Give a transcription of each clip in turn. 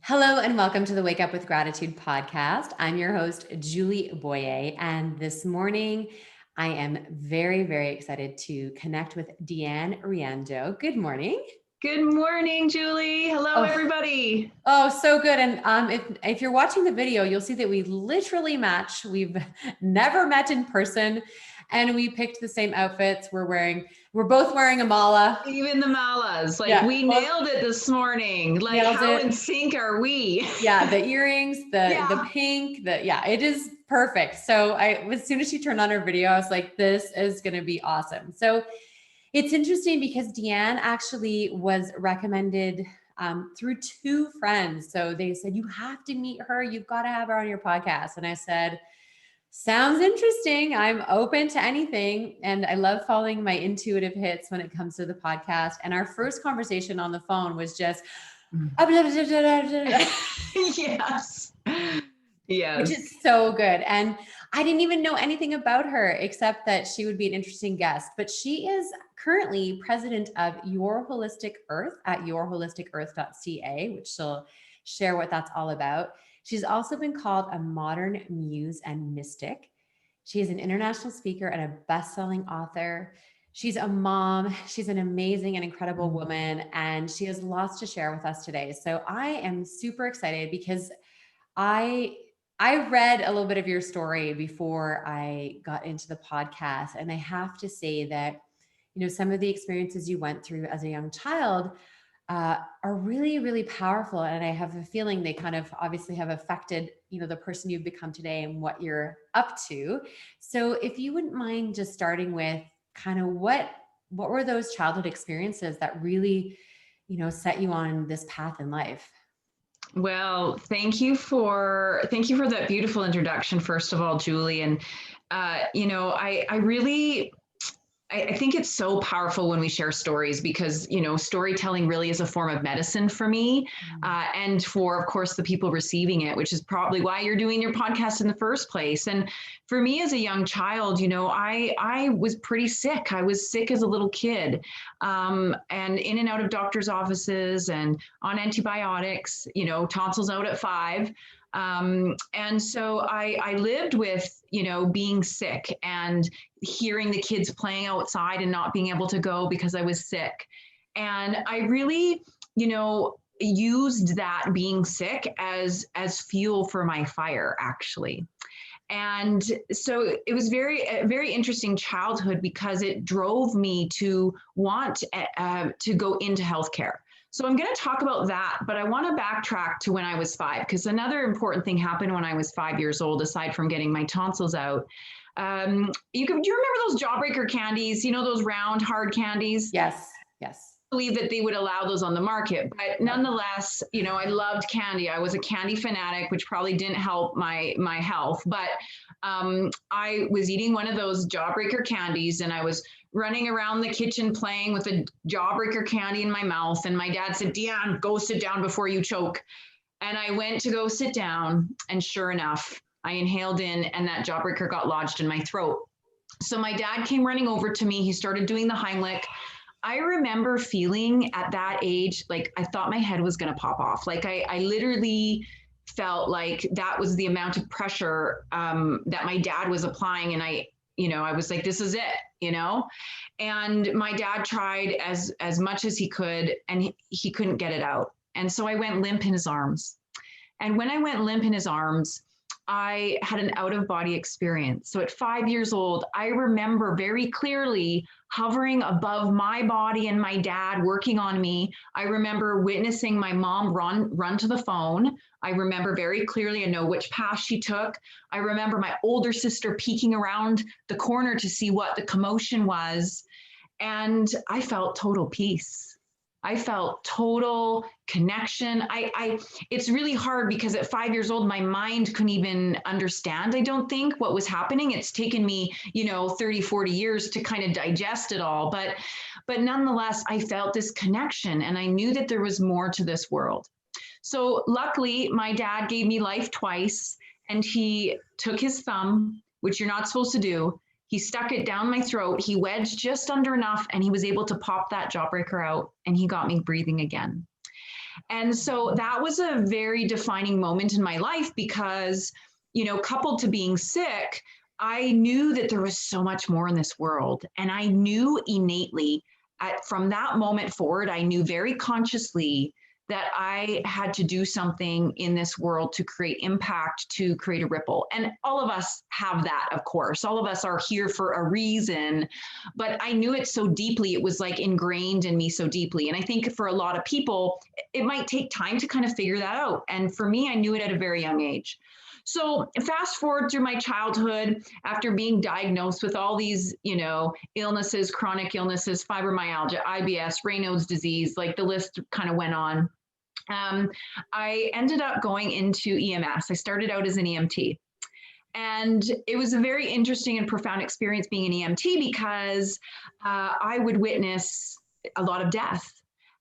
Hello and welcome to the Wake Up with Gratitude podcast. I'm your host, Julie Boyer, and this morning I am very, very excited to connect with DeeAnne Riendeau. Good morning. Good morning, Julie. Hello, everybody. Oh, so good. And if you're watching the video, you'll see that we literally match. We've never met in person, and we picked the same outfits. We're both wearing a mala. Even the malas. We nailed it this morning. How in sync are we? Yeah, the earrings, the pink, it is perfect. So as soon as she turned on her video, I was like, this is going to be awesome. So it's interesting because DeeAnne actually was recommended through two friends. So they said, you have to meet her. You've got to have her on your podcast. And I said, sounds interesting. I'm open to anything. And I love following my intuitive hits when it comes to the podcast. And our first conversation on the phone was just, yes. Which is so good. And I didn't even know anything about her except that she would be an interesting guest. But she is currently president of Your Holistic Earth at yourholisticearth.ca, which she'll share what that's all about. She's also been called a modern muse and mystic. She is an international speaker and a best-selling author. She's a mom. She's an amazing and incredible woman, and she has lots to share with us today. So I am super excited because I read a little bit of your story before I got into the podcast, and I have to say that, some of the experiences you went through as a young child are really, really powerful. And I have a feeling they kind of obviously have affected, the person you've become today and what you're up to. So if you wouldn't mind just starting with kind of what were those childhood experiences that really, set you on this path in life? Well, thank you for that beautiful introduction, first of all, Julie. And, I think it's so powerful when we share stories because, storytelling really is a form of medicine for me and for, of course, the people receiving it, which is probably why you're doing your podcast in the first place. And for me as a young child, I was pretty sick. I was sick as a little kid and in and out of doctor's offices and on antibiotics, tonsils out at 5. And so I lived with, being sick and hearing the kids playing outside and not being able to go because I was sick. And I really, used that being sick as fuel for my fire, actually. And so it was a very interesting childhood because it drove me to want to go into healthcare. So I'm going to talk about that, but I want to backtrack to when I was 5, because another important thing happened when I was 5 years old, aside from getting my tonsils out. Do you remember those Jawbreaker candies? Those round, hard candies? Yes. I believe that they would allow those on the market, but nonetheless, I loved candy. I was a candy fanatic, which probably didn't help my health, but I was eating one of those Jawbreaker candies and I was running around the kitchen playing with a Jawbreaker candy in my mouth. And my dad said, DeeAnne, go sit down before you choke. And I went to go sit down. And sure enough, I inhaled in and that Jawbreaker got lodged in my throat. So my dad came running over to me. He started doing the Heimlich. I remember feeling at that age, like I thought my head was going to pop off. Like I literally felt like that was the amount of pressure that my dad was applying. And I was like, this is it, and my dad tried as much as he could and he couldn't get it out. And so I went limp in his arms. And when I went limp in his arms, I had an out-of-body experience. So at 5 years old, I remember very clearly hovering above my body and my dad working on me. I remember witnessing my mom run to the phone. I remember very clearly, I know which path she took. I remember my older sister peeking around the corner to see what the commotion was. And I felt total peace. I felt total connection. It's really hard because at 5 years old, my mind couldn't even understand, I don't think, what was happening. It's taken me, 30, 40 years to kind of digest it all. But nonetheless, I felt this connection and I knew that there was more to this world. So luckily, my dad gave me life twice and he took his thumb, which you're not supposed to do. He stuck it down my throat. He wedged just under enough and he was able to pop that Jawbreaker out and he got me breathing again. And so that was a very defining moment in my life because, you know, coupled to being sick, I knew that there was so much more in this world. And I knew innately from that moment forward, I knew very consciously that I had to do something in this world to create impact, to create a ripple. And all of us have that, of course. All of us are here for a reason, but I knew it so deeply. It was like ingrained in me so deeply. And I think for a lot of people, it might take time to kind of figure that out. And for me, I knew it at a very young age. So fast forward through my childhood, after being diagnosed with all these, you know, illnesses, chronic illnesses, fibromyalgia, IBS, Raynaud's disease, like the list kind of went on. I ended up going into EMS. I started out as an EMT. And it was a very interesting and profound experience being an EMT because I would witness a lot of death.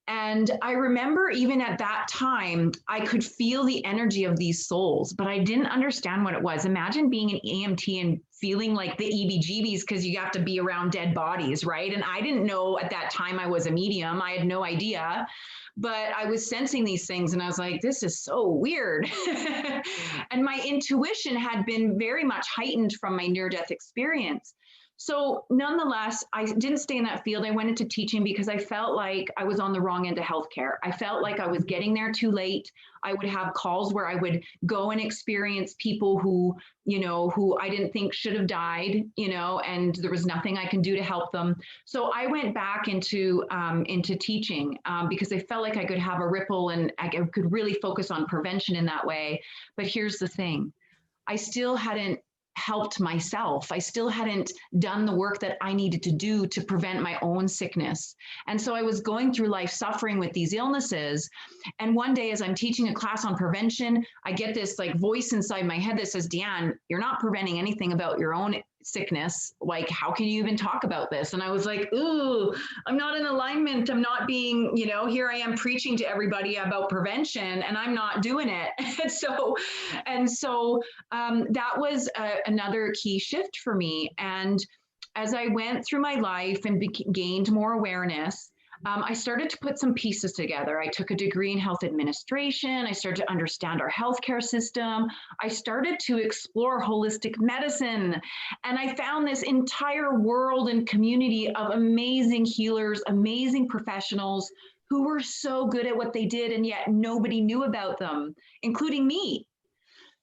And I remember even at that time, I could feel the energy of these souls, but I didn't understand what it was. Imagine being an EMT and feeling like the EBGBs because you have to be around dead bodies, right? And I didn't know at that time I was a medium. I had no idea, but I was sensing these things and I was like, this is so weird. And my intuition had been very much heightened from my near-death experience. So nonetheless, I didn't stay in that field. I went into teaching because I felt like I was on the wrong end of healthcare. I felt like I was getting there too late. I would have calls where I would go and experience people who, you know, who I didn't think should have died, you know, and there was nothing I can do to help them. So I went back into teaching because I felt like I could have a ripple and I could really focus on prevention in that way. But here's the thing. I still hadn't helped myself. I still hadn't done the work that I needed to do to prevent my own sickness. And so I was going through life suffering with these illnesses. And one day as I'm teaching a class on prevention, I get this like voice inside my head that says, DeeAnne, you're not preventing anything about your own sickness. Like, how can you even talk about this? And I was like, ooh, I'm not in alignment. I'm not being, you know, here I am preaching to everybody about prevention and I'm not doing it. and so that was another key shift for me. And as I went through my life and gained more awareness, I started to put some pieces together. I took a degree in health administration. I started to understand our healthcare system. I started to explore holistic medicine. And I found this entire world and community of amazing healers, amazing professionals who were so good at what they did, and yet nobody knew about them, including me.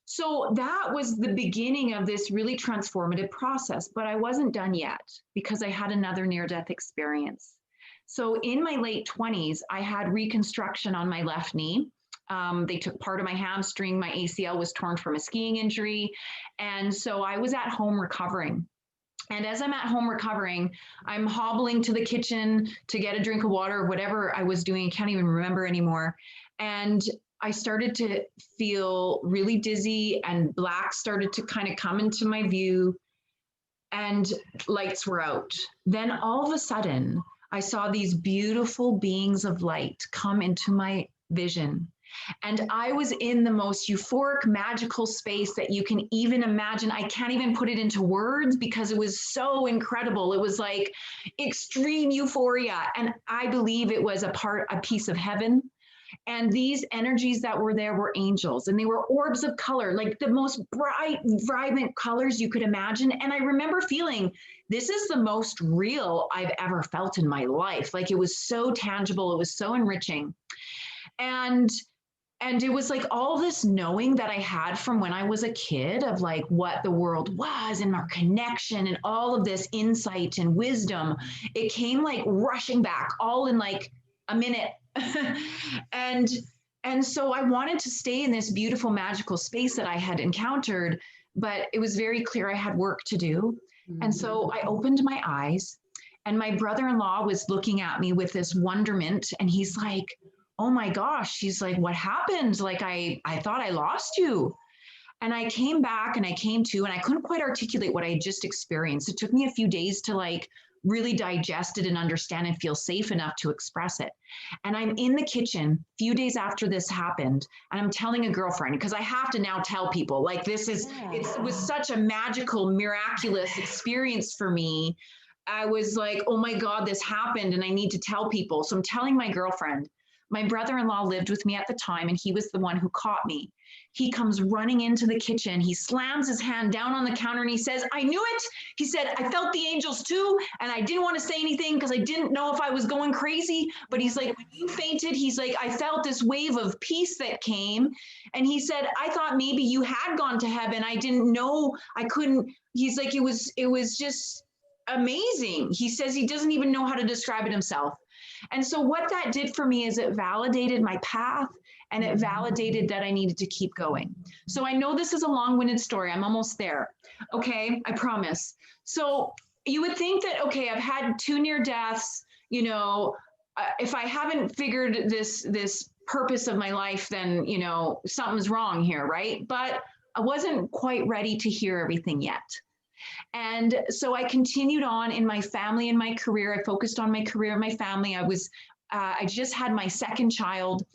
So that was the beginning of this really transformative process, but I wasn't done yet because I had another near-death experience. So in my late 20s, I had reconstruction on my left knee. They took part of my hamstring. My ACL was torn from a skiing injury. And so I was at home recovering. And as I'm at home recovering, I'm hobbling to the kitchen to get a drink of water or whatever I was doing. I can't even remember anymore. And I started to feel really dizzy and black started to kind of come into my view and lights were out. Then all of a sudden, I saw these beautiful beings of light come into my vision. And I was in the most euphoric, magical space that you can even imagine. I can't even put it into words because it was so incredible. It was like extreme euphoria. And I believe it was a piece of heaven. And these energies that were there were angels, and they were orbs of color, like the most bright, vibrant colors you could imagine. And I remember feeling, this is the most real I've ever felt in my life. Like it was so tangible. It was so enriching. And it was like all this knowing that I had from when I was a kid of like what the world was and our connection and all of this insight and wisdom. It came like rushing back all in like a minute. and so I wanted to stay in this beautiful magical space that I had encountered, but it was very clear I had work to do. Mm-hmm. And so I opened my eyes and my brother-in-law was looking at me with this wonderment. And he's like, oh my gosh, he's like, what happened? Like, I thought I lost you. And I came back and I came to, and I couldn't quite articulate what I had just experienced. It took me a few days to like really digest it and understand and feel safe enough to express it. And I'm in the kitchen a few days after this happened, and I'm telling a girlfriend, because I have to now tell people, like, it was such a magical, miraculous experience for me. I was like, oh my God, this happened and I need to tell people. So I'm telling my girlfriend, My brother-in-law lived with me at the time, and he was the one who caught me. He comes running into the kitchen. He slams his hand down on the counter and he says, I knew it. He said, I felt the angels too. And I didn't want to say anything because I didn't know if I was going crazy. But he's like, when you fainted, he's like, I felt this wave of peace that came. And he said, I thought maybe you had gone to heaven. I didn't know. I couldn't. He's like, it was just amazing. He says he doesn't even know how to describe it himself. And so what that did for me is it validated my path, and it validated that I needed to keep going. So I know this is a long-winded story. I'm almost there. Okay, I promise. So you would think that, okay, I've had 2 near deaths, you know, if I haven't figured this purpose of my life, then, you know, something's wrong here, right? But I wasn't quite ready to hear everything yet. And so I continued on in my family and my career. I focused on my career and my family. I just had my second child.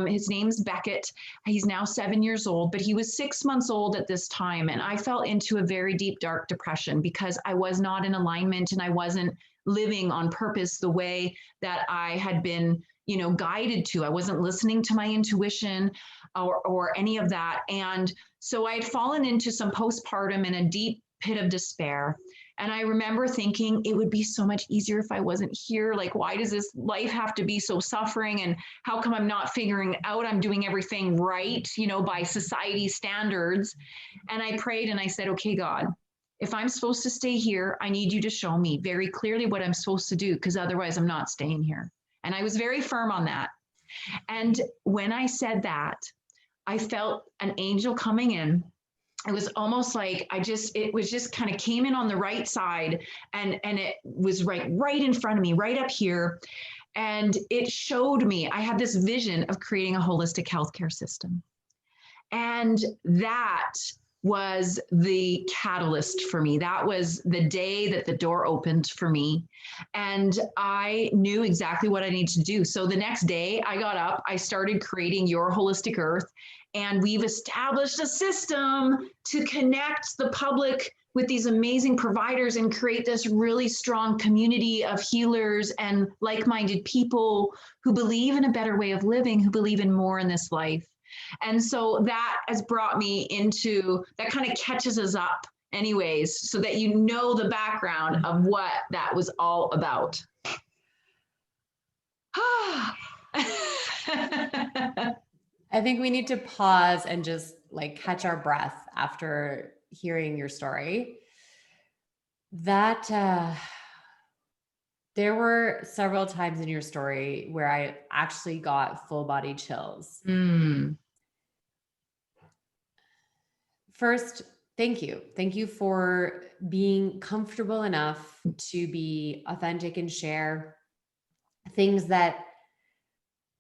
His name's Beckett. He's now 7 years old, but he was 6 months old at this time. And I fell into a very deep, dark depression because I was not in alignment and I wasn't living on purpose the way that I had been, you know, guided to. I wasn't listening to my intuition or any of that. And so I had fallen into some postpartum in a deep pit of despair. And I remember thinking it would be so much easier if I wasn't here. Like, why does this life have to be so suffering? And how come I'm not figuring out I'm doing everything right, you know, by society standards? And I prayed and I said, okay, God, if I'm supposed to stay here, I need you to show me very clearly what I'm supposed to do, because otherwise I'm not staying here. And I was very firm on that. And when I said that, I felt an angel coming in. It was almost like it was just kind of came in on the right side, and it was right in front of me, right up here. And it showed me, I had this vision of creating a holistic healthcare system. And that was the catalyst for me. That was the day that the door opened for me. And I knew exactly what I needed to do. So the next day I got up, I started creating Your Holistic Earth. And we've established a system to connect the public with these amazing providers and create this really strong community of healers and like-minded people who believe in a better way of living, who believe in more in this life. And so that has brought me into, that kind of catches us up anyways, so that you know the background of what that was all about. I think we need to pause and just like catch our breath after hearing your story. That there were several times in your story where I actually got full body chills. First, thank you. Thank you for being comfortable enough to be authentic and share things that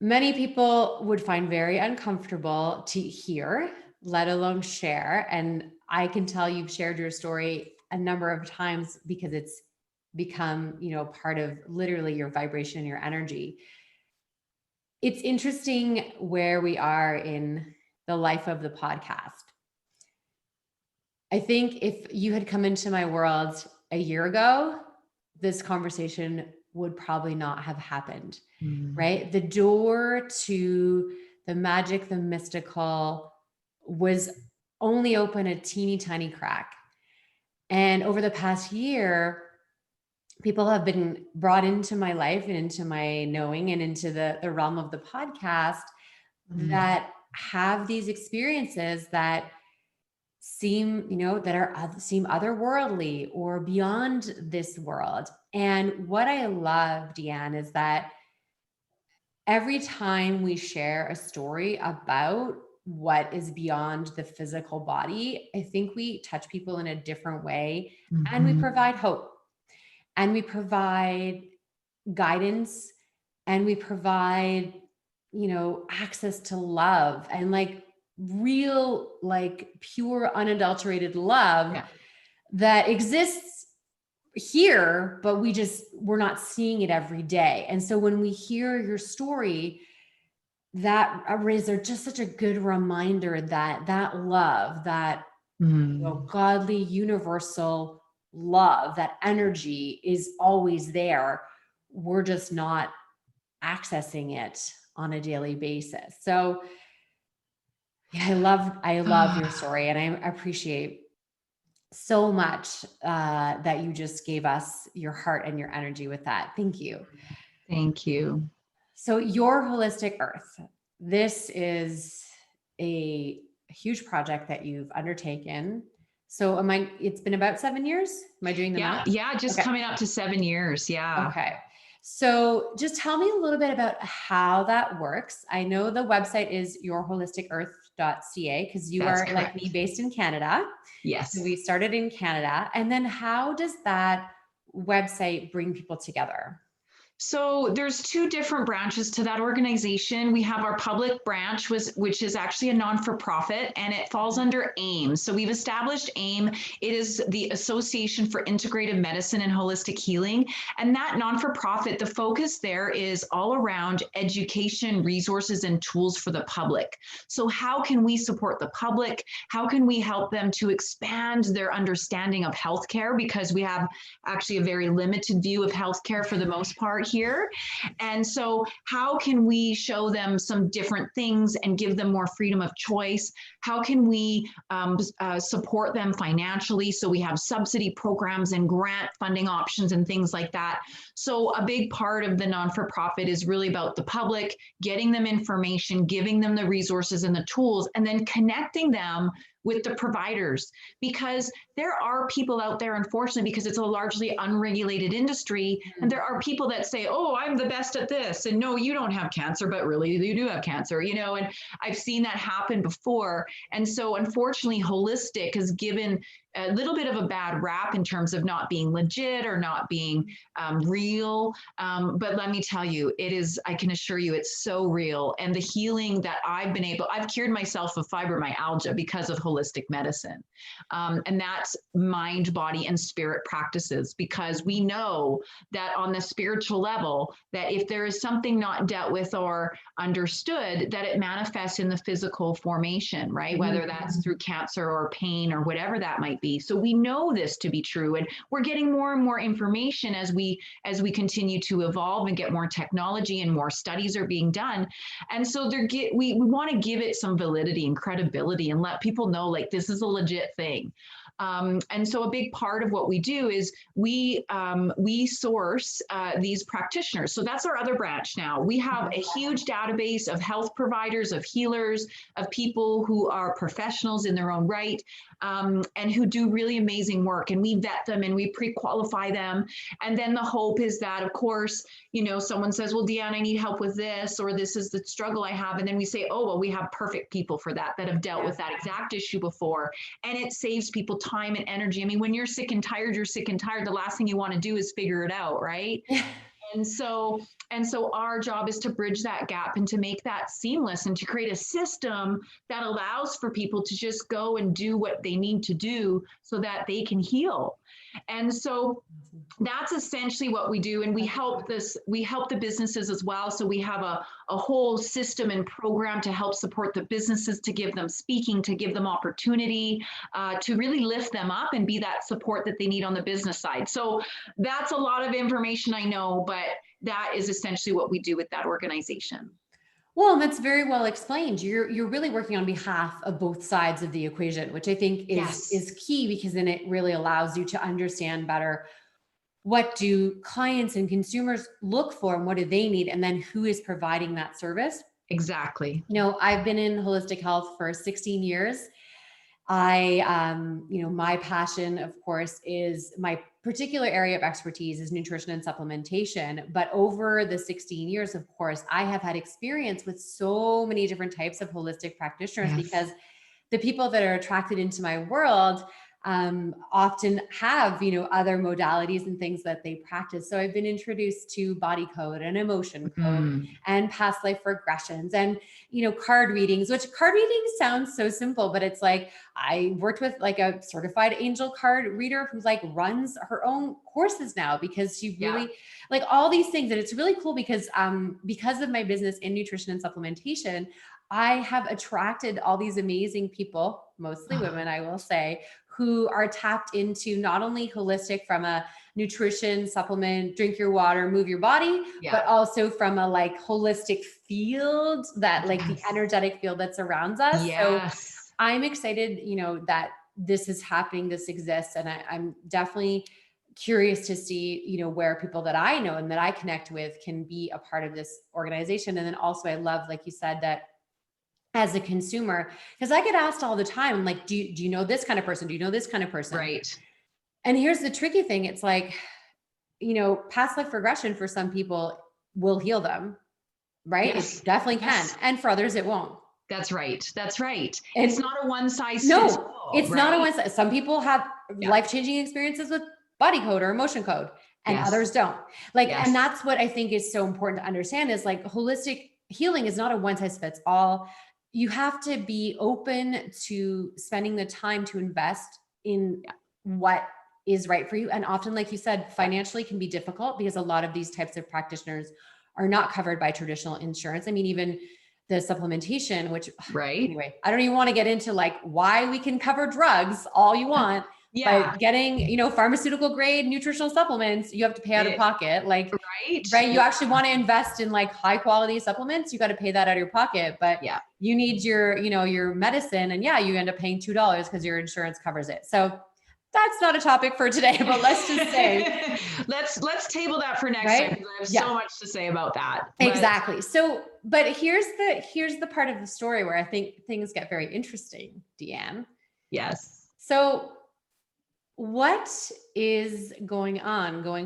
many people would find very uncomfortable to hear, let alone share. And I can tell you've shared your story a number of times because it's become, you know, part of literally your vibration and your energy. It's interesting where we are in the life of the podcast. I think if you had come into my world a year ago, this conversation would probably not have happened, right? The door to the magic, the mystical was only open a teeny tiny crack. And over the past year, people have been brought into my life and into my knowing and into the realm of the podcast that have these experiences that seem, you know, seem otherworldly or beyond this world. And what I love, DeeAnne, is that every time we share a story about what is beyond the physical body, I think we touch people in a different way, and we provide hope, and we provide guidance, and we provide, you know, access to love and like real, like pure, unadulterated love that exists here, but we're not seeing it every day. And so when we hear your story, that is just such a good reminder that that love, that you know, godly, universal love, that energy is always there. We're just not accessing it on a daily basis. So yeah, I love your story, and I appreciate so much that you just gave us your heart and your energy with that. Thank you. Thank you. So Your Holistic Earth, this is a huge project that you've undertaken. So it's been about 7 years? Am I doing the math? Yeah, just coming up to 7 years. Yeah. Okay. So just tell me a little bit about how that works. I know the website is yourholisticearth.ca because you That's are correct. like me, based in Canada. Yes. So we started in Canada. And then how does that website bring people together? So there's two different branches to that organization. We have our public branch, which is actually a non-for-profit, and it falls under AIM. So we've established AIM. It is the Association for Integrative Medicine and Holistic Healing. And that non-for-profit, the focus there is all around education, resources, and tools for the public. So how can we support the public? How can we help them to expand their understanding of healthcare? Because we have actually a very limited view of healthcare for the most part here. And so how can we show them some different things and give them more freedom of choice? How can we support them financially? So we have subsidy programs and grant funding options and things like that. So a big part of the non-for-profit is really about the public, getting them information, giving them the resources and the tools, and then connecting them with the providers, because there are people out there, unfortunately, because it's a largely unregulated industry, and there are people that say, oh, I'm the best at this, and no, you don't have cancer, but really you do have cancer, and I've seen that happen before. And so unfortunately, holistic has given a little bit of a bad rap in terms of not being legit or not being real. But let me tell you, I can assure you, it's so real. And the healing that I've cured myself of fibromyalgia because of holistic medicine. And that's mind, body, and spirit practices, because we know that on the spiritual level, that if there is something not dealt with or understood, that it manifests in the physical formation, right? Whether that's through cancer or pain or whatever that might be. So we know this to be true, and we're getting more and more information as we continue to evolve and get more technology, and more studies are being done. And so we want to give it some validity and credibility and let people know, like, this is a legit thing. And so a big part of what we do is we source these practitioners. So that's our other branch now. We have a huge database of health providers, of healers, of people who are professionals in their own right, and who do really amazing work. And we vet them and we pre-qualify them. And then the hope is that, of course, someone says, well, DeeAnne, I need help with this, or this is the struggle I have. And then we say, oh, well, we have perfect people for that have dealt with that exact issue before. And it saves people time and energy. I mean, when you're sick and tired, you're sick and tired. The last thing you want to do is figure it out, right? And so our job is to bridge that gap and to make that seamless and to create a system that allows for people to just go and do what they need to do so that they can heal. And so that's essentially what we do. And we help the businesses as well. So we have a whole system and program to help support the businesses, to give them speaking, to give them opportunity, to really lift them up and be that support that they need on the business side. So that's a lot of information, I know, but that is essentially what we do with that organization. Well, that's very well explained. You're really working on behalf of both sides of the equation, which I think is key, because then it really allows you to understand better, what do clients and consumers look for and what do they need, and then who is providing that service. Exactly. I've been in holistic health for 16 years. My passion, of course, is my particular area of expertise is nutrition and supplementation. But over the 16 years, of course, I have had experience with so many different types of holistic practitioners, because the people that are attracted into my world often have, other modalities and things that they practice. So I've been introduced to body code and emotion code and past life regressions and, card readings, which card readings sounds so simple, but it's like, I worked with like a certified angel card reader who's like runs her own courses now, because she really like all these things. And it's really cool because of my business in nutrition and supplementation, I have attracted all these amazing people, mostly women, I will say, who are tapped into not only holistic from a nutrition, supplement, drink your water, move your body, but also from a like holistic field that like the energetic field that surrounds us. So I'm excited, you know, that this is happening, this exists. And I'm definitely curious to see, you know, where people that I know and that I connect with can be a part of this organization. And then also I love, like you said, that as a consumer, because I get asked all the time, like, do you know this kind of person? Do you know this kind of person? Right. And here's the tricky thing. It's like, you know, past life regression for some people will heal them, right? Yes. It definitely can. And for others, it won't. That's right. That's right. And it's not a one size fits all. It's not a one size. Some people have life-changing experiences with body code or emotion code and others don't. Like, and that's what I think is so important to understand is like holistic healing is not a one size fits all. You have to be open to spending the time to invest in what is right for you. And often, like you said, financially can be difficult because a lot of these types of practitioners are not covered by traditional insurance. I mean, even the supplementation, which anyway, I don't even want to get into like why we can cover drugs all you want. But getting, you know, pharmaceutical grade nutritional supplements, you have to pay out of pocket. Like, right. You actually want to invest in like high quality supplements. You got to pay that out of your pocket, but you need your, you know, your medicine and you end up paying $2 because your insurance covers it. So that's not a topic for today, but let's just say, let's table that for next time. I have so much to say about that. Exactly. So, but here's the part of the story where I think things get very interesting, DeeAnne. Yes. So what is going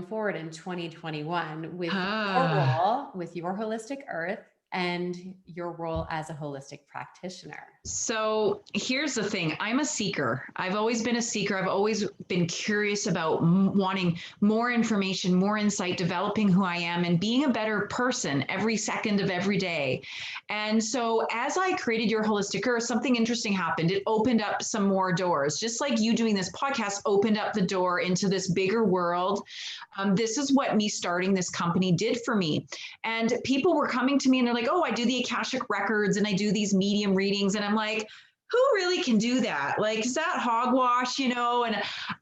forward in 2021 with your role with Your Holistic Earth and your role as a holistic practitioner? So here's the thing. I'm a seeker. I've always been a seeker. I've always been curious about wanting more information, more insight, developing who I am and being a better person every second of every day. And so as I created Your Holistic Earth, something interesting happened. It opened up some more doors, just like you doing this podcast opened up the door into this bigger world. This is what me starting this company did for me. And people were coming to me and they're like, oh, I do the Akashic Records and I do these medium readings. And I'm like, who really can do that? Like, is that hogwash, you know?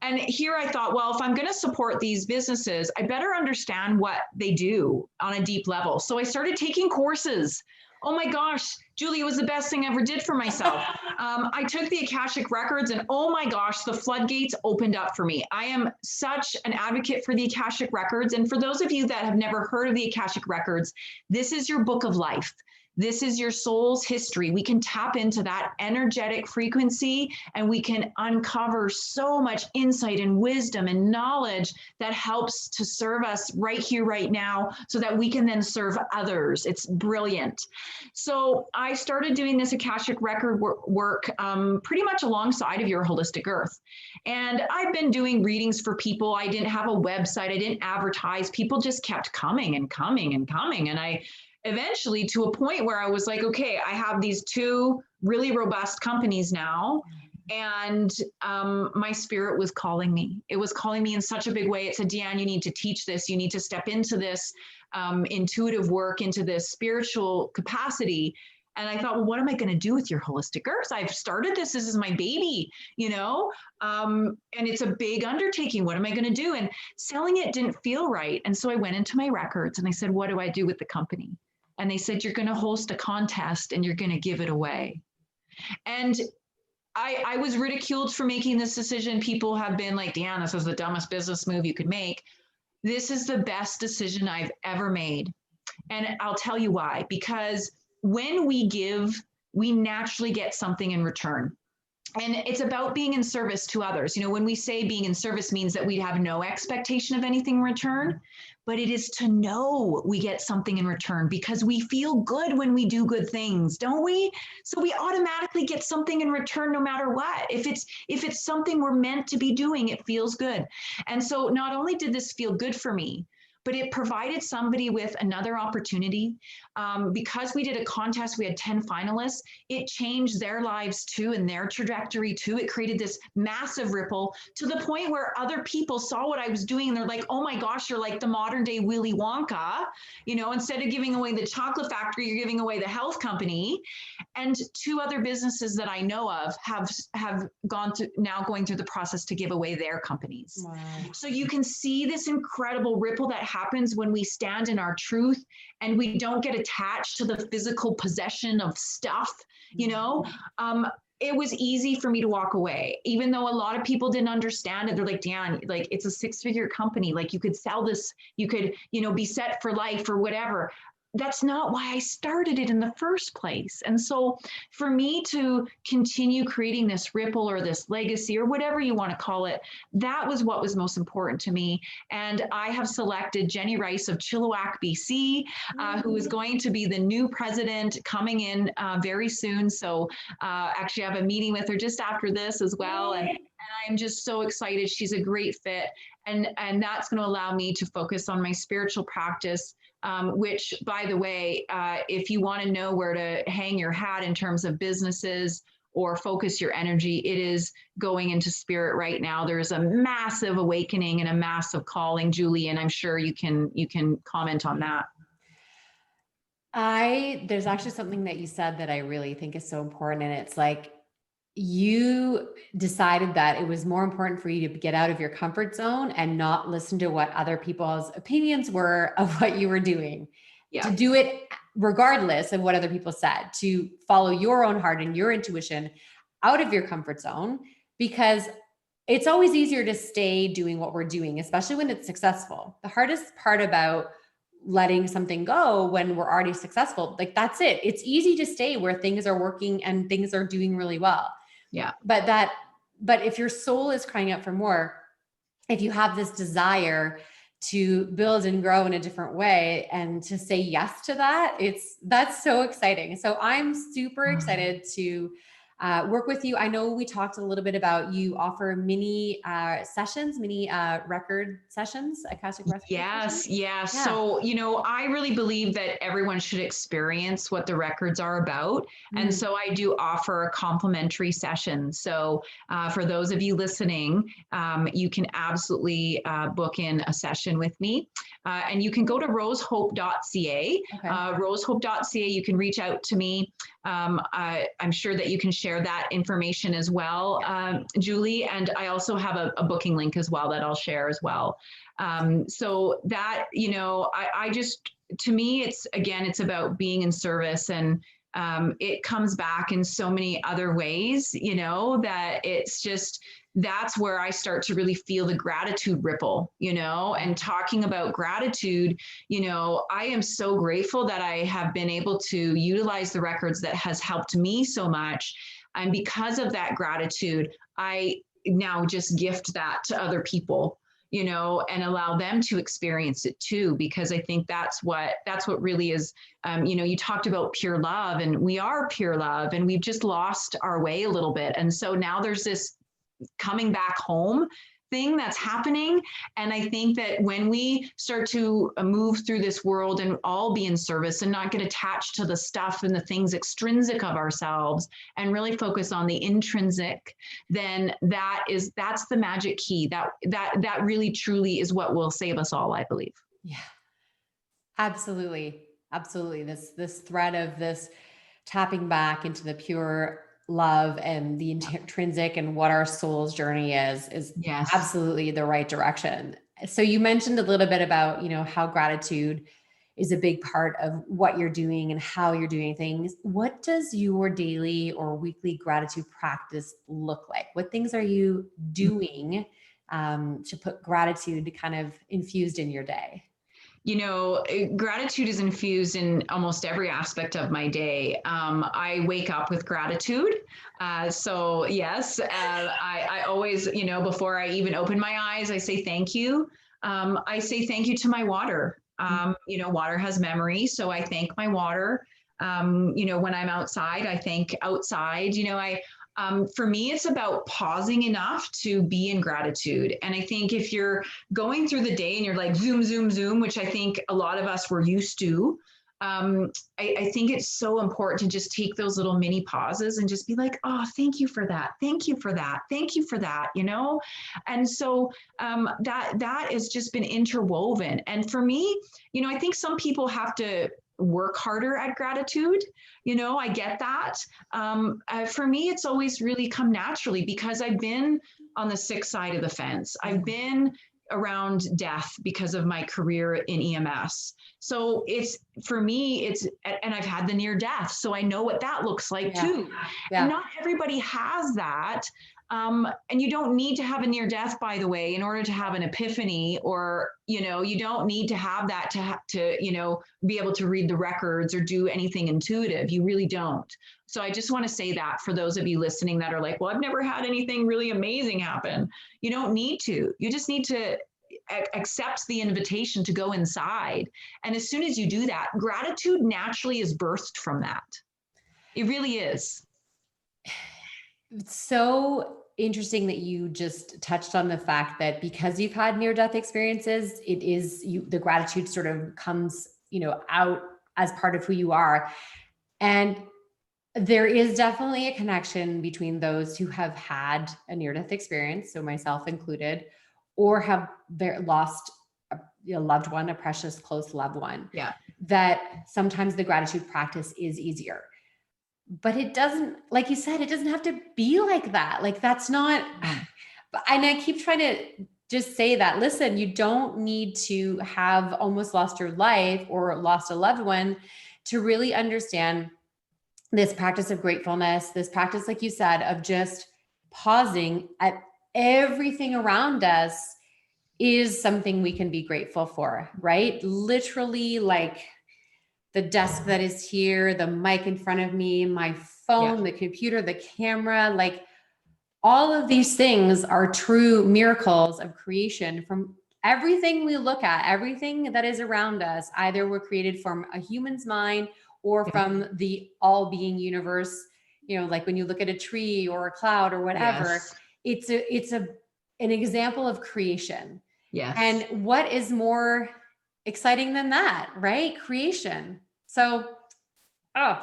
And here I thought, well, if I'm going to support these businesses, I better understand what they do on a deep level. So I started taking courses. Oh my gosh, Julie, it was the best thing I ever did for myself. I took the Akashic Records and oh my gosh, the floodgates opened up for me. I am such an advocate for the Akashic Records. And for those of you that have never heard of the Akashic Records, this is your book of life. This is your soul's history. We can tap into that energetic frequency and we can uncover so much insight and wisdom and knowledge that helps to serve us right here, right now, so that we can then serve others. It's brilliant. So I started doing this Akashic Record work pretty much alongside of Your Holistic Earth. And I've been doing readings for people. I didn't have a website. I didn't advertise. People just kept coming and coming and coming. And I eventually to a point where I was like, okay, I have these two really robust companies now. And my spirit was calling me. It was calling me in such a big way. It said, DeeAnne, you need to teach this. You need to step into this intuitive work, into this spiritual capacity. And I thought, well, what am I going to do with Your Holistic Earth? I've started this. This is my baby, you know, and it's a big undertaking. What am I going to do? And selling it didn't feel right. And so I went into my records and I said, what do I do with the company? And they said, you're going to host a contest and you're going to give it away. And I was ridiculed for making this decision. People have been like, DeeAnne, this is the dumbest business move you could make. This is the best decision I've ever made. And I'll tell you why. Because when we give, we naturally get something in return. And it's about being in service to others. You know, when we say being in service means that we have no expectation of anything in return, but it is to know we get something in return because we feel good when we do good things, don't we? So we automatically get something in return no matter what. If it's something we're meant to be doing, it feels good. And so not only did this feel good for me, but it provided somebody with another opportunity. Because we did a contest, we had 10 finalists, it changed their lives too and their trajectory too. It created this massive ripple to the point where other people saw what I was doing and they're like, oh my gosh, you're like the modern day Willy Wonka. You know, instead of giving away the chocolate factory, you're giving away the health company. And 2 other businesses that I know of have going through the process to give away their companies. Wow. So you can see this incredible ripple that happens when we stand in our truth and we don't get attached to the physical possession of stuff, you know. It was easy for me to walk away, even though a lot of people didn't understand it. They're like, DeeAnne, like, it's a 6-figure company. Like, you could sell this, you could, you know, be set for life or whatever. That's not why I started it in the first place. And so for me to continue creating this ripple or this legacy or whatever you want to call it, that was what was most important to me. And I have selected Jenny Rice of Chilliwack, BC, who is going to be the new president coming in very soon. So actually I have a meeting with her just after this as well. And I'm just so excited. She's a great fit. And that's going to allow me to focus on my spiritual practice, which, by the way, if you want to know where to hang your hat in terms of businesses or focus your energy, it is going into spirit right now. There's a massive awakening and a massive calling, Julie, and I'm sure you can comment on that. There's actually something that you said that I really think is so important. And it's like, you decided that it was more important for you to get out of your comfort zone and not listen to what other people's opinions were of what you were doing. Yeah. To do it regardless of what other people said, to follow your own heart and your intuition out of your comfort zone, because it's always easier to stay doing what we're doing, especially when it's successful. The hardest part about letting something go when we're already successful, like, that's it. It's easy to stay where things are working and things are doing really well. Yeah. But if your soul is crying out for more, if you have this desire to build and grow in a different way and to say yes to that, that's so exciting. So I'm super excited to work with you. I know we talked a little bit about, you offer mini sessions, mini record sessions, Akashic Records. Yes. Yeah. So, you know, I really believe that everyone should experience what the records are about. And so I do offer complimentary sessions. So for those of you listening, you can absolutely book in a session with me. And you can go to rosehope.ca. Okay. Rosehope.ca, you can reach out to me. I'm sure that you can share that information as well, Julie. And I also have a booking link as well that I'll share as well. So that, you know, I just, to me, it's about being in service, and it comes back in so many other ways, you know, that it's just, that's where I start to really feel the gratitude ripple, you know. And talking about gratitude, you know, I am so grateful that I have been able to utilize the records that has helped me so much. And because of that gratitude, I now just gift that to other people, you know, and allow them to experience it too, because I think that's what really is, you know, you talked about pure love, and we are pure love, and we've just lost our way a little bit. And so now there's this coming back home thing that's happening. And I think that when we start to move through this world and all be in service and not get attached to the stuff and the things extrinsic of ourselves, and really focus on the intrinsic, then that's the magic key. That really truly is what will save us all, I believe. Yeah, absolutely. Absolutely. This thread of this tapping back into the pure love and the intrinsic and what our soul's journey is yes, absolutely the right direction. So you mentioned a little bit about, you know, how gratitude is a big part of what you're doing and how you're doing things. What does your daily or weekly gratitude practice look like? What things are you doing to put gratitude kind of infused in your day? You know, gratitude is infused in almost every aspect of my day. I wake up with gratitude. So yes, I always, you know, before I even open my eyes, I say thank you. I say thank you to my water. You know, water has memory. So I thank my water. You know, when I'm outside, I thank outside. You know, for me, it's about pausing enough to be in gratitude. And I think if you're going through the day and you're like zoom, zoom, zoom, which I think a lot of us were used to, I think it's so important to just take those little mini pauses and just be like, oh, thank you for that. Thank you for that. Thank you for that, you know? And so that has just been interwoven. And for me, you know, I think some people have to work harder at gratitude. I get that. For me, it's always really come naturally because I've been on the sick side of the fence. I've been around death because of my career in EMS. So for me, and I've had the near death. So I know what that looks like too. Yeah. And not everybody has that. And you don't need to have a near death, by the way, in order to have an epiphany, or, you don't need to have that to be able to read the records or do anything intuitive. You really don't. So I just want to say that for those of you listening that are like, well, I've never had anything really amazing happen. You don't need to. You just need to accept the invitation to go inside. And as soon as you do that, gratitude naturally is birthed from that. It really is. It's so interesting that you just touched on the fact that because you've had near-death experiences, the gratitude sort of comes, out as part of who you are. And there is definitely a connection between those who have had a near-death experience, so myself included, or have lost a loved one, a precious, close loved one. Yeah. That sometimes the gratitude practice is easier. But it doesn't, like you said, it doesn't have to be like that. Like that's not, and I keep trying to just say that, listen, you don't need to have almost lost your life or lost a loved one to really understand this practice of gratefulness, this practice, like you said, of just pausing at everything around us is something we can be grateful for, right? Literally, like the desk that is here, the mic in front of me, my phone, the computer, the camera, like all of these things are true miracles of creation from everything we look at, everything that is around us. Either were created from a human's mind or from the all-being universe. Like when you look at a tree or a cloud or whatever, it's an example of creation. Yes. And what is more exciting than that, right? Creation. So,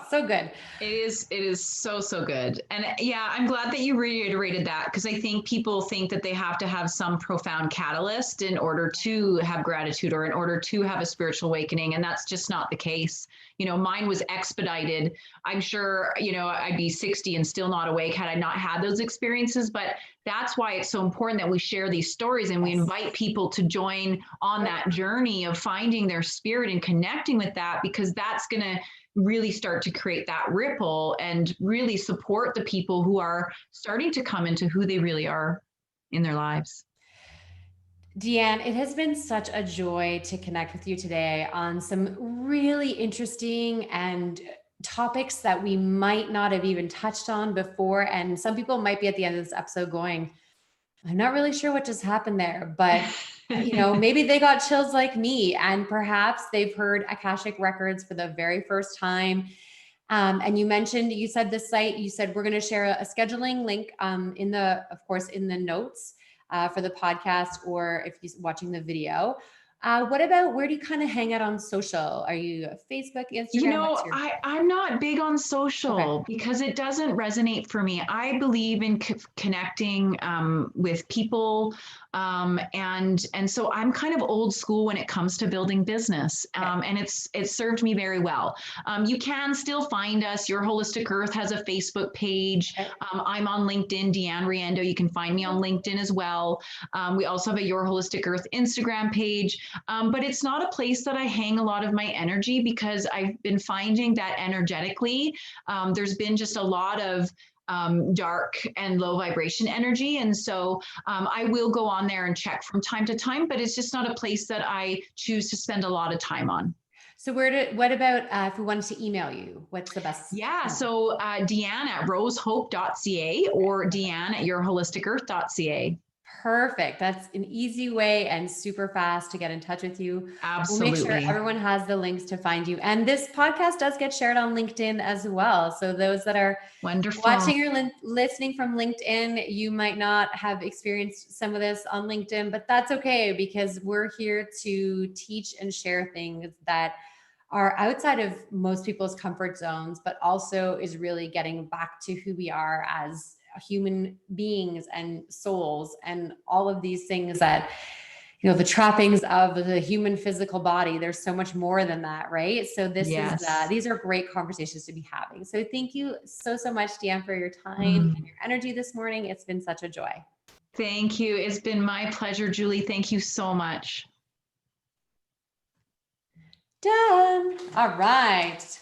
so good. It is so good. And yeah, I'm glad that you reiterated that, because I think people think that they have to have some profound catalyst in order to have gratitude or in order to have a spiritual awakening. And that's just not the case. Mine was expedited. I'm sure, I'd be 60 and still not awake had I not had those experiences. But that's why it's so important that we share these stories and we invite people to join on that journey of finding their spirit and connecting with that, because that's going to really start to create that ripple and really support the people who are starting to come into who they really are in their lives. DeeAnne, it has been such a joy to connect with you today on some really interesting and topics that we might not have even touched on before. And some people might be at the end of this episode going, I'm not really sure what just happened there, but maybe they got chills like me, and perhaps they've heard Akashic Records for the very first time. And you said this site, we're going to share a scheduling link in the notes for the podcast, or if you're watching the video. What about, where do you kind of hang out on social? Are you Facebook, Instagram? I'm not big on social because it doesn't resonate for me. I believe in connecting with people. And so I'm kind of old school when it comes to building business. And it's served me very well. You can still find us. Your Holistic Earth has a Facebook page. I'm on LinkedIn, DeeAnne Riendeau. You can find me on LinkedIn as well. We also have a Your Holistic Earth Instagram page. But it's not a place that I hang a lot of my energy, because I've been finding that energetically, there's been just a lot of dark and low vibration energy. And so I will go on there and check from time to time, but it's just not a place that I choose to spend a lot of time on. So what about if we wanted to email you, what's the best? Yeah. So DeeAnne@rosehope.ca or DeeAnne@yourholisticearth.ca. Perfect. That's an easy way and super fast to get in touch with you. Absolutely. We'll make sure everyone has the links to find you. And this podcast does get shared on LinkedIn as well. So those that are watching or listening from LinkedIn, you might not have experienced some of this on LinkedIn, but that's okay, because we're here to teach and share things that are outside of most people's comfort zones, but also is really getting back to who we are as human beings and souls and all of these things that you know, the trappings of the human physical body. There's so much more than that, right? So this Yes. is, these are great conversations to be having. So thank you so, so much, DeeAnne, for your time and your energy this morning. It's been such a joy. Thank you. It's been my pleasure, Julie. Thank you so much. Done. All right.